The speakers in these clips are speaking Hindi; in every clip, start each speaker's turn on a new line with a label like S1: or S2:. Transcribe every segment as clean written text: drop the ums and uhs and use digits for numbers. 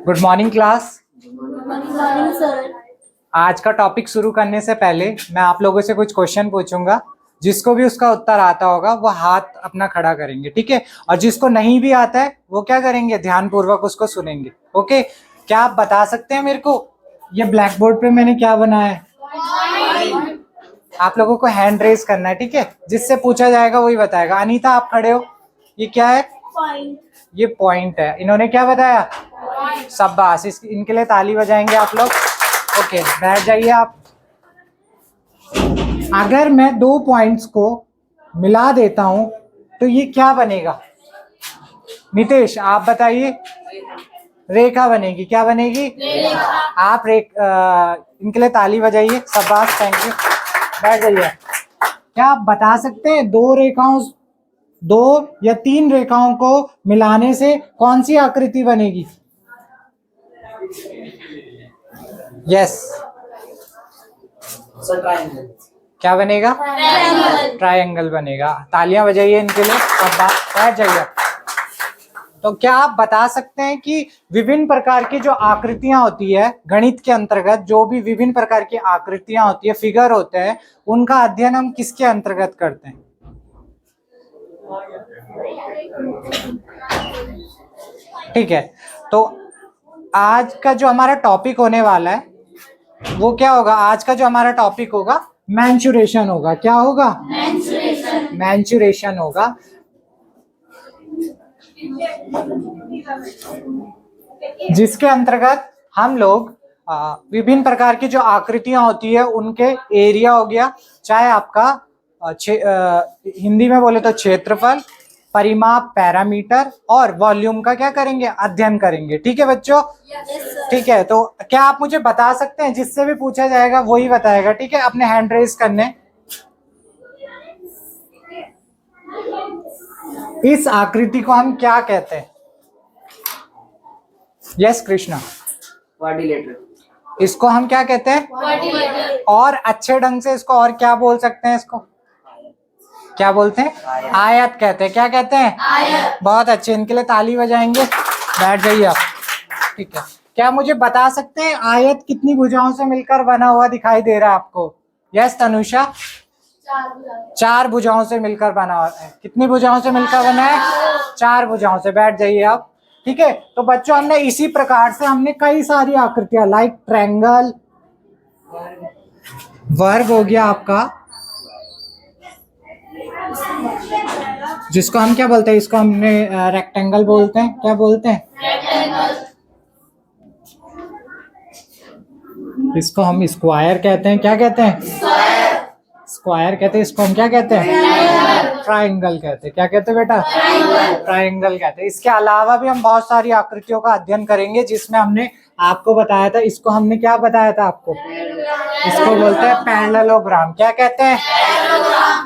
S1: Good morning class.
S2: Morning sir.
S1: आज का टॉपिक शुरू करने से पहले मैं आप लोगों से कुछ क्वेश्चन पूछूंगा। जिसको भी उसका उत्तर आता होगा वो हाथ अपना खड़ा करेंगे, ठीक है? और जिसको नहीं भी आता है वो क्या करेंगे, ध्यानपूर्वक उसको सुनेंगे। ओके, क्या आप बता सकते हैं मेरे को ये ब्लैक बोर्ड पे मैंने क्या बनाया है? आप लोगों को हैंड रेज करना है, ठीक है? जिससे पूछा जाएगा वही बताएगा। अनीता आप खड़े हो, ये क्या है?
S2: पॉइंट।
S1: ये पॉइंट है। इन्होंने क्या बताया? शाबाश, इनके लिए ताली बजाएंगे आप लोग। ओके, बैठ जाइए आप। अगर मैं दो पॉइंट्स को मिला देता हूं तो ये क्या बनेगा? नितेश आप बताइए। रेखा बनेगी। क्या बनेगी? रेखा। आप इनके लिए ताली बजाइए। शाबाश, थैंक यू। बैठ जाइए। क्या आप बता सकते हैं दो या तीन रेखाओं को मिलाने से कौन सी आकृति बनेगी? यस।
S3: ट्रायंगल।
S1: क्या बनेगा? ट्रायंगल बनेगा। तालियां बजाइए इनके लिए। सब बैठ जाइए। तो क्या आप बता सकते हैं कि विभिन्न प्रकार की जो आकृतियां होती है गणित के अंतर्गत, जो भी विभिन्न प्रकार की आकृतियां होती है, फिगर होते हैं, उनका अध्ययन हम किसके अंतर्गत करते हैं? ठीक है, तो आज का जो हमारा टॉपिक होने वाला है वो क्या होगा? आज का जो हमारा टॉपिक होगा मेंसुरेशन होगा। क्या होगा? मेंसुरेशन होगा। जिसके अंतर्गत हम लोग विभिन्न प्रकार की जो आकृतियां होती है उनके एरिया हो गया, चाहे आपका हिंदी में बोले तो क्षेत्रफल, परिमाप पैरामीटर, और वॉल्यूम का क्या करेंगे? अध्ययन करेंगे। ठीक है बच्चों? ठीक है, तो क्या आप मुझे बता सकते हैं, जिससे भी पूछा जाएगा वही बताएगा, ठीक है? अपने हैंड रेज करने। इस आकृति को हम क्या कहते हैं? यस कृष्णा।
S3: क्वाड्रिलेटरल।
S1: इसको हम क्या कहते हैं? और अच्छे ढंग से इसको और क्या बोल सकते हैं? इसको क्या बोलते हैं? आयत कहते हैं। क्या कहते हैं? आयत। बहुत अच्छे, इनके लिए ताली बजाएंगे। बैठ जाइए आप। ठीक है, क्या मुझे बता सकते हैं आयत कितनी भुजाओं से मिलकर बना हुआ दिखाई दे रहा है आपको? यस तनुषा। 4 भुजाओं से मिलकर बना हुआ है। कितनी भुजाओं से मिलकर बना है? 4 भुजाओं से। बैठ जाइए आप। ठीक है, तो बच्चों हमने इसी प्रकार से हमने कई सारी आकृतियां, लाइक ट्रायंगल, वर्ग हो गया आपका, जिसको हम क्या बोलते हैं? इसको हमने रेक्टेंगल बोलते हैं। क्या बोलते हैं? इसको हम स्क्वायर कहते हैं। क्या कहते हैं? स्क्वायर कहते हैं। इसको हम क्या कहते हैं? ट्रायंगल कहते हैं। क्या कहते हैं बेटा? ट्रायंगल कहते हैं। इसके अलावा भी हम बहुत सारी आकृतियों का अध्ययन करेंगे, जिसमें हमने आपको बताया था, इसको हमने क्या बताया था आपको? इसको बोलते हैं पैरेललोग्राम। क्या कहते हैं?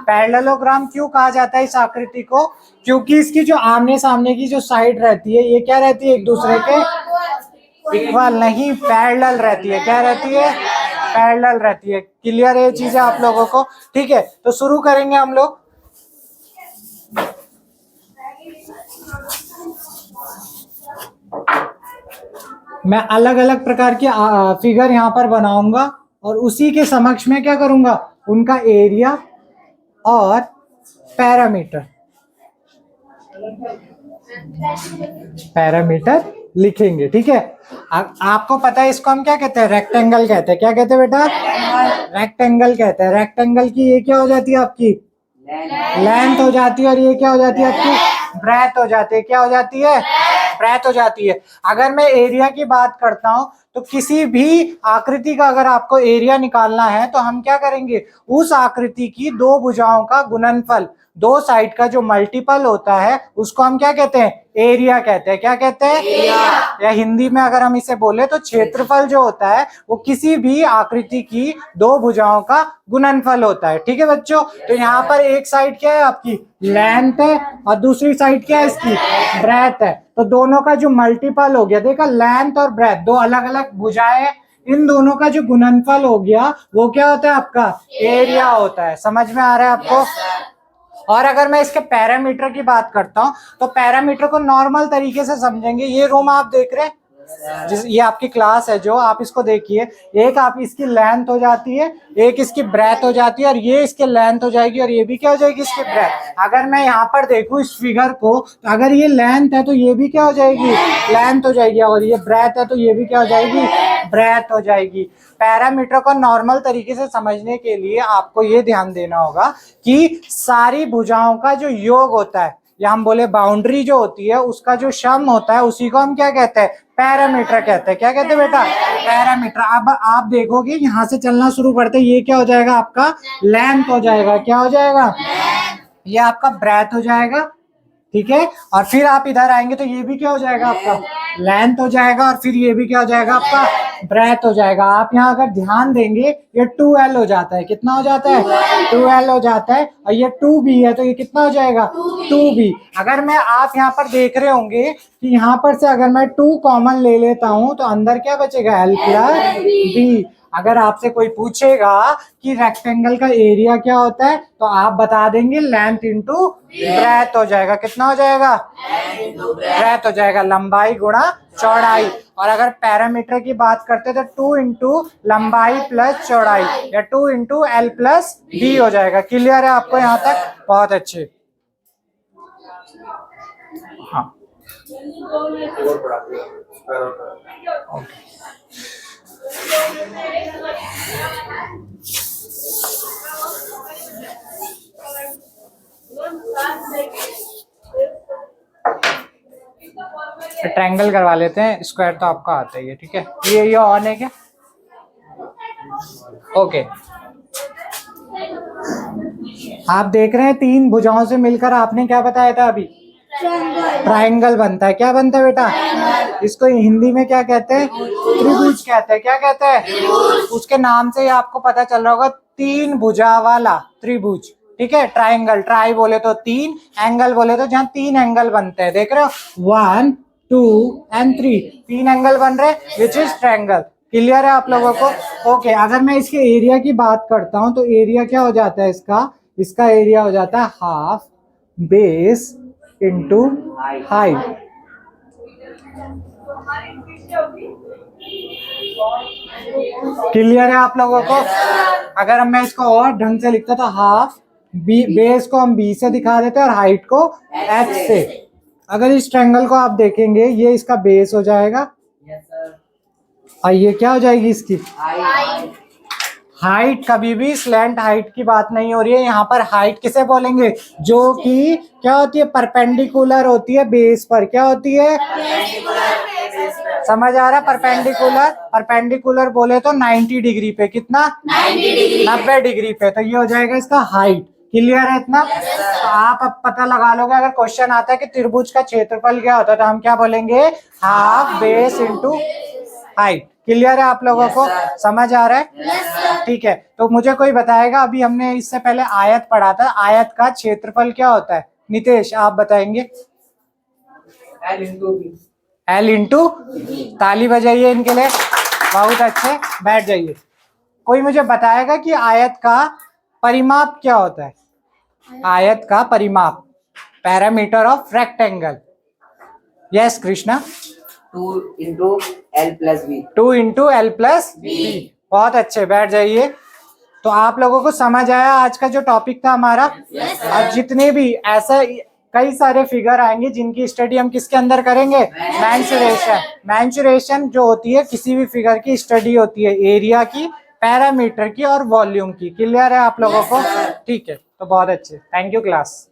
S1: पैरेललोग्राम। क्यों कहा जाता है इस आकृति को? क्योंकि इसकी जो आमने सामने की जो साइड रहती है, ये क्या रहती है? एक दूसरे के इक्वल नहीं, पैरेलल रहती है। क्या रहती है? पैरेलल रहती है। क्लियर है ये चीजें आप लोगों को? ठीक है, तो शुरू करेंगे हम लोग। मैं अलग अलग प्रकार की फिगर यहाँ पर बनाऊंगा और उसी के समक्ष में क्या करूंगा? उनका एरिया और पैरामीटर लिखेंगे। ठीक है, आपको पता है इसको हम क्या कहते हैं? रेक्टेंगल कहते हैं। क्या कहते हैं बेटा? रेक्टेंगल कहते हैं। रेक्टेंगल की ये क्या हो जाती है? आपकी लेंथ हो जाती है, और ये क्या हो जाती है? आपकी ब्रेथ हो जाती है। क्या हो जाती है? ब्रेथ हो जाती है। अगर मैं एरिया की बात करता हूं तो किसी भी आकृति का अगर आपको एरिया निकालना है तो हम क्या करेंगे? उस आकृति की दो भुजाओं का गुणनफल, दो साइड का जो मल्टीपल होता है, उसको हम क्या कहते हैं? एरिया कहते हैं। क्या कहते हैं? या हिंदी में अगर हम इसे बोले तो क्षेत्रफल जो होता है वो किसी भी आकृति की दो भुजाओं का गुणनफल होता है। ठीक है बच्चों? तो यहाँ पर एक साइड क्या है? आपकी लेंथ है, और दूसरी साइड क्या है? इसकी ब्रेथ है। तो दोनों का जो मल्टीपल हो गया, देखा, लेंथ और ब्रेथ दो अलग अलग भुजाएं, इन दोनों का जो गुणनफल हो गया वो क्या होता है? आपका एरिया होता है। समझ में आ रहा है आपको? और अगर मैं इसके पैरामीटर की बात करता हूं तो पैरामीटर को नॉर्मल तरीके से समझेंगे। ये रूम आप देख रहे हैं, ये आपकी क्लास है जो, आप इसको देखिए, एक आप इसकी लेंथ हो जाती है, एक इसकी ब्रेथ हो जाती है, और ये इसके लेंथ हो जाएगी, और ये भी क्या हो जाएगी इसकी ब्रेथ। अगर मैं यहाँ पर देखूँ इस फिगर को, तो अगर ये लेंथ है तो ये भी क्या हो जाएगी, लेंथ हो जाएगी, और ये ब्रेथ है तो ये भी क्या हो जाएगी, ब्रेथ हो जाएगी। पैरामीटर को नॉर्मल तरीके से समझने के लिए आपको ये ध्यान देना होगा कि सारी भुजाओं का जो योग होता है, या हम बोले बाउंड्री जो होती है, उसका जो सम होता है, उसी को हम क्या कहते हैं, पैरामीटर कहते हैं। क्या कहते हैं बेटा, पैरामीटर। अब आप देखोगे यहाँ से चलना शुरू करते, ये क्या हो जाएगा आपका, लेंथ हो जाएगा। क्या हो जाएगा, ये आपका ब्रेथ हो जाएगा, ठीक है। और फिर आप इधर आएंगे तो ये भी क्या हो जाएगा आपका, लेंथ हो जाएगा, और फिर ये भी क्या हो जाएगा आपका, ब्रेथ हो जाएगा। आप यहाँ अगर ध्यान देंगे, ये 2L हो जाता है। कितना हो जाता है, 2L हो जाता है। और ये 2B है तो ये कितना हो जाएगा, 2B। अगर मैं, आप यहाँ पर देख रहे होंगे कि यहाँ पर से अगर मैं 2 कॉमन ले लेता हूँ तो अंदर क्या बचेगा, L + B। अगर आपसे कोई पूछेगा कि रेक्टेंगल का एरिया क्या होता है, तो आप बता देंगे लेंथ इंटू ब्रेथ हो जाएगा। कितना हो जाएगा, ब्रेथ हो जाएगा, लंबाई गुणा चौड़ाई। और अगर पैरामीटर की बात करते तो 2 इंटू लंबाई प्लस चौड़ाई, या 2 इंटू L + B हो जाएगा। क्लियर है आपको यहाँ तक, बहुत अच्छे। हाँ ओके। ट्रायंगल करवा लेते हैं, स्क्वायर तो आपका आता ही है, ठीक है। ये ऑन है क्या, ओके। आप देख रहे हैं 3 भुजाओं से मिलकर आपने क्या बताया था अभी, ट्रायंगल बनता है। क्या बनता है बेटा, इसको हिंदी में क्या कहते हैं, त्रिभुज कहते हैं। क्या कहते हैं, उसके नाम से ही आपको पता चल रहा होगा, 3 भुजा वाला त्रिभुज, ठीक है। ट्रायंगल, ट्राई बोले तो 3, एंगल बोले तो जहाँ 3 एंगल बनते हैं। देख रहे हो, 1 2 एंड 3, 3 एंगल बन रहे, विच इज ट्रायंगल। क्लियर है आप लोगों को, ओके। अगर मैं इसके एरिया की बात करता हूँ तो एरिया क्या हो जाता है इसका एरिया हो जाता है half base into height. Clear है आप लोगों को। अगर मैं इसको और ढंग से लिखता तो हाफ बेस को हम B से दिखा देते हैं और हाइट को H से। अगर इस ट्रायंगल को आप देखेंगे, ये इसका बेस हो जाएगा, और ये क्या हो जाएगी इसकी हाइट। कभी भी स्लैंट हाइट की बात नहीं हो रही है यहाँ पर। हाइट किसे बोलेंगे, जो कि क्या होती है, परपेंडिकुलर होती है बेस पर। क्या होती है, समझ आ रहा, परपेंडिकुलर बोले तो 90 डिग्री पे। कितना, 90 डिग्री पे। तो ये हो जाएगा इसका हाइट। क्लियर है इतना। तो आप अब पता लगा लोगे, अगर क्वेश्चन आता है कि त्रिभुज का क्षेत्रफल क्या होता है, तो हम क्या बोलेंगे, half base into height. Clear है आप लोगों को, समझ आ रहा है, ठीक है। तो मुझे कोई बताएगा, अभी हमने इससे पहले आयत पढ़ा था, आयत का क्षेत्रफल क्या होता है, नितेश आप बताएंगे। L इंटू, ताली बजाइए इनके लिए, बहुत अच्छे। बैठ जाइए। कोई मुझे बताएगा कि आयत का परिमाप क्या होता है, आयत का परिमाप, parameter of rectangle. Yes Krishna,
S3: 2 into L + B।
S1: 2 into L + B। बहुत अच्छे, बैठ जाइए। तो आप लोगों को समझ आया आज का जो टॉपिक था हमारा। और जितने भी ऐसे कई सारे फिगर आएंगे जिनकी स्टडी हम किसके अंदर करेंगे, मेंसुरेशन। मेंसुरेशन जो होती है किसी भी फिगर की स्टडी होती है, एरिया की, पैरामीटर की और वॉल्यूम की। क्लियर है आप लोगों को, ठीक है। तो बहुत अच्छे, थैंक यू क्लास।